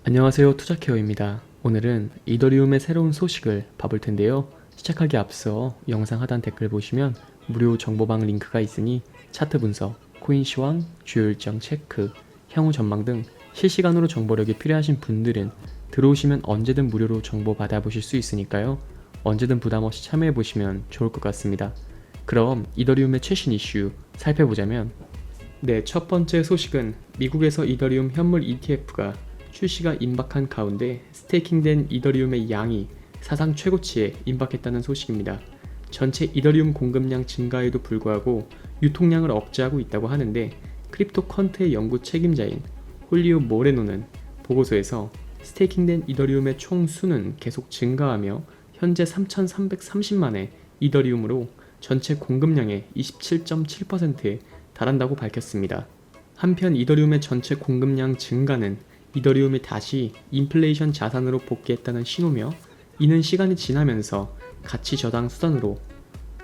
안녕하세요, 투자케어입니다. 오늘은 이더리움의 새로운 소식을 봐볼 텐데요. 시작하기 앞서 영상 하단 댓글 보시면 무료 정보방 링크가 있으니 차트 분석, 코인 시황, 주요 일정 체크, 향후 전망 등 실시간으로 정보력이 필요하신 분들은 들어오시면 언제든 무료로 정보 받아보실 수 있으니까요. 언제든 부담없이 참여해보시면 좋을 것 같습니다. 그럼 이더리움의 최신 이슈 살펴보자면 첫 번째 소식은 미국에서 이더리움 현물 ETF가 출시가 임박한 가운데 스테이킹된 이더리움의 양이 사상 최고치에 임박했다는 소식입니다. 전체 이더리움 공급량 증가에도 불구하고 유통량을 억제하고 있다고 하는데 크립토 퀀트의 연구 책임자인 홀리오 모레노는 보고서에서 스테이킹된 이더리움의 총 수는 계속 증가하며 현재 3,330만의 이더리움으로 전체 공급량의 27.7%에 달한다고 밝혔습니다. 한편 이더리움의 전체 공급량 증가는 이더리움이 다시 인플레이션 자산으로 복귀했다는 신호며 이는 시간이 지나면서 가치 저당 수단으로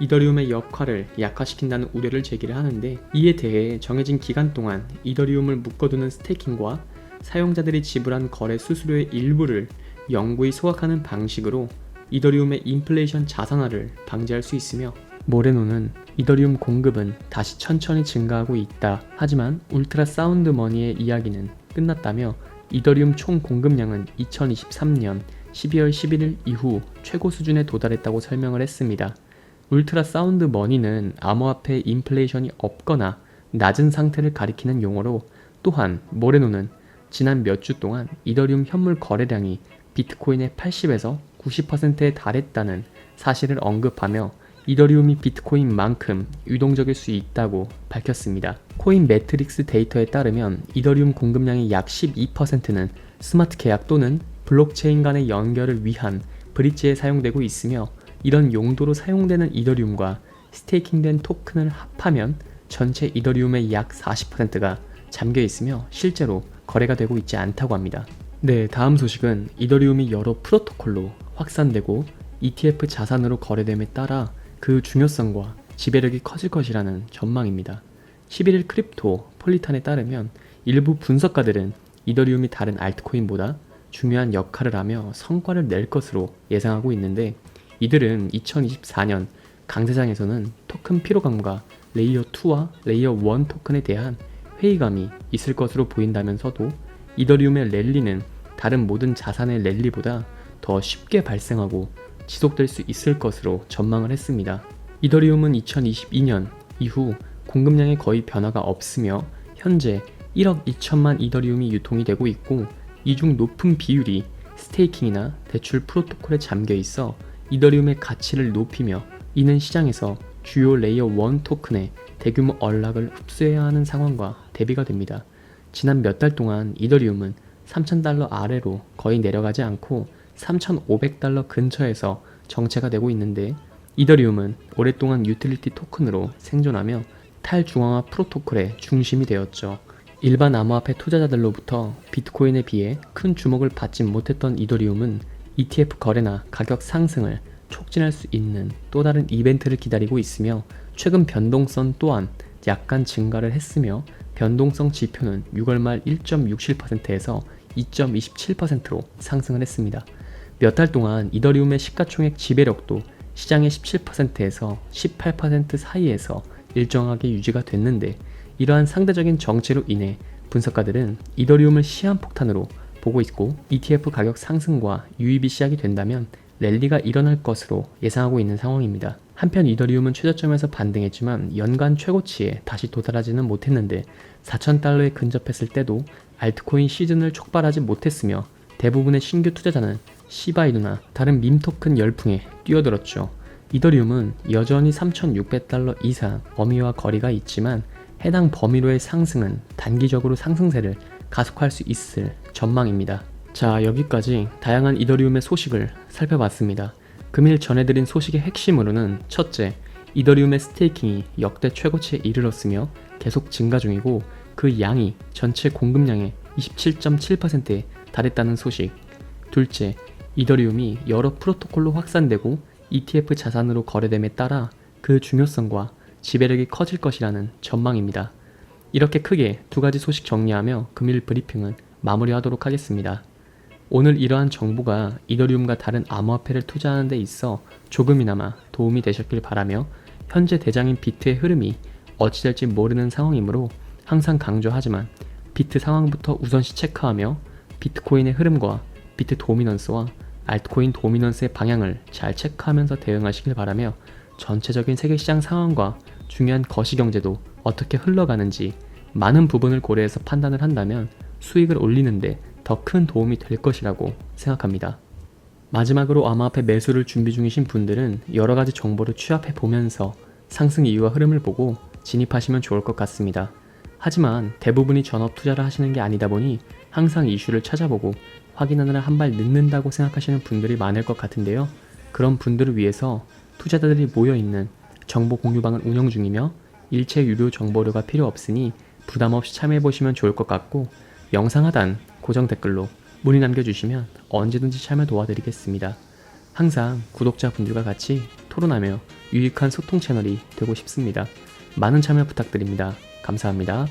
이더리움의 역할을 약화시킨다는 우려를 제기를 하는데 이에 대해 정해진 기간 동안 이더리움을 묶어두는 스테이킹과 사용자들이 지불한 거래 수수료의 일부를 영구히 소각하는 방식으로 이더리움의 인플레이션 자산화를 방지할 수 있으며 모레노는 이더리움 공급은 다시 천천히 증가하고 있다. 하지만 울트라 사운드 머니의 이야기는 끝났다며 이더리움 총 공급량은 2023년 12월 11일 이후 최고 수준에 도달했다고 설명을 했습니다. 울트라 사운드 머니는 암호화폐 인플레이션이 없거나 낮은 상태를 가리키는 용어로 또한 모레노는 지난 몇 주 동안 이더리움 현물 거래량이 비트코인의 80에서 90%에 달했다는 사실을 언급하며 이더리움이 비트코인만큼 유동적일 수 있다고 밝혔습니다. 코인 매트릭스 데이터에 따르면 이더리움 공급량의 약 12%는 스마트 계약 또는 블록체인 간의 연결을 위한 브릿지에 사용되고 있으며 이런 용도로 사용되는 이더리움과 스테이킹된 토큰을 합하면 전체 이더리움의 약 40%가 잠겨 있으며 실제로 거래가 되고 있지 않다고 합니다. 다음 소식은 이더리움이 여러 프로토콜로 확산되고 ETF 자산으로 거래됨에 따라 그 중요성과 지배력이 커질 것이라는 전망입니다. 11일 크립토 폴리탄에 따르면 일부 분석가들은 이더리움이 다른 알트코인보다 중요한 역할을 하며 성과를 낼 것으로 예상하고 있는데 이들은 2024년 강세장에서는 토큰 피로감과 레이어 2와 레이어 1 토큰에 대한 회의감이 있을 것으로 보인다면서도 이더리움의 랠리는 다른 모든 자산의 랠리보다 더 쉽게 발생하고 지속될 수 있을 것으로 전망을 했습니다. 이더리움은 2022년 이후 공급량에 거의 변화가 없으며 현재 1억 2천만 이더리움이 유통이 되고 있고 이 중 높은 비율이 스테이킹이나 대출 프로토콜에 잠겨 있어 이더리움의 가치를 높이며 이는 시장에서 주요 레이어 1 토큰의 대규모 언락을 흡수해야 하는 상황과 대비가 됩니다. 지난 몇 달 동안 이더리움은 3,000달러 아래로 거의 내려가지 않고 3,500달러 근처에서 정체가 되고 있는데 이더리움은 오랫동안 유틸리티 토큰으로 생존하며 탈중앙화 프로토콜의 중심이 되었죠. 일반 암호화폐 투자자들로부터 비트코인에 비해 큰 주목을 받지 못했던 이더리움은 ETF 거래나 가격 상승을 촉진할 수 있는 또 다른 이벤트를 기다리고 있으며 최근 변동성 또한 약간 증가를 했으며 변동성 지표는 6월 말 1.67%에서 2.27%로 상승을 했습니다. 몇 달 동안 이더리움의 시가총액 지배력도 시장의 17%에서 18% 사이에서 일정하게 유지가 됐는데 이러한 상대적인 정체로 인해 분석가들은 이더리움을 시한폭탄으로 보고 있고 ETF 가격 상승과 유입이 시작이 된다면 랠리가 일어날 것으로 예상하고 있는 상황입니다. 한편 이더리움은 최저점에서 반등했지만 연간 최고치에 다시 도달하지는 못했는데 4,000달러에 근접했을 때도 알트코인 시즌을 촉발하지 못했으며 대부분의 신규 투자자는 시바이누나 다른 밈 토큰 열풍에 뛰어들었죠. 이더리움은 여전히 3,600달러 이상 범위와 거리가 있지만 해당 범위로의 상승은 단기적으로 상승세를 가속할 수 있을 전망입니다. 자, 여기까지 다양한 이더리움의 소식을 살펴봤습니다. 금일 전해드린 소식의 핵심으로는 첫째, 이더리움의 스테이킹이 역대 최고치에 이르렀으며 계속 증가 중이고 그 양이 전체 공급량의 27.7%에 달했다는 소식. 둘째, 이더리움이 여러 프로토콜로 확산되고 ETF 자산으로 거래됨에 따라 그 중요성과 지배력이 커질 것이라는 전망입니다. 이렇게 크게 두 가지 소식 정리하며 금일 브리핑은 마무리하도록 하겠습니다. 오늘 이러한 정보가 이더리움과 다른 암호화폐를 투자하는 데 있어 조금이나마 도움이 되셨길 바라며, 현재 대장인 비트의 흐름이 어찌 될지 모르는 상황이므로 항상 강조하지만 비트 상황부터 우선시 체크하며 비트코인의 흐름과 비트 도미넌스와 알트코인 도미넌스의 방향을 잘 체크하면서 대응하시길 바라며, 전체적인 세계시장 상황과 중요한 거시경제도 어떻게 흘러가는지 많은 부분을 고려해서 판단을 한다면 수익을 올리는데 더 큰 도움이 될 것이라고 생각합니다. 마지막으로 암호화폐 매수를 준비 중이신 분들은 여러가지 정보를 취합해 보면서 상승 이유와 흐름을 보고 진입하시면 좋을 것 같습니다. 하지만 대부분이 전업 투자를 하시는 게 아니다 보니 항상 이슈를 찾아보고 확인하느라 한 발 늦는다고 생각하시는 분들이 많을 것 같은데요. 그런 분들을 위해서 투자자들이 모여있는 정보 공유방을 운영 중이며 일체 유료 정보료가 필요 없으니 부담없이 참여해보시면 좋을 것 같고, 영상 하단 고정 댓글로 문의 남겨주시면 언제든지 참여 도와드리겠습니다. 항상 구독자분들과 같이 토론하며 유익한 소통 채널이 되고 싶습니다. 많은 참여 부탁드립니다. 감사합니다.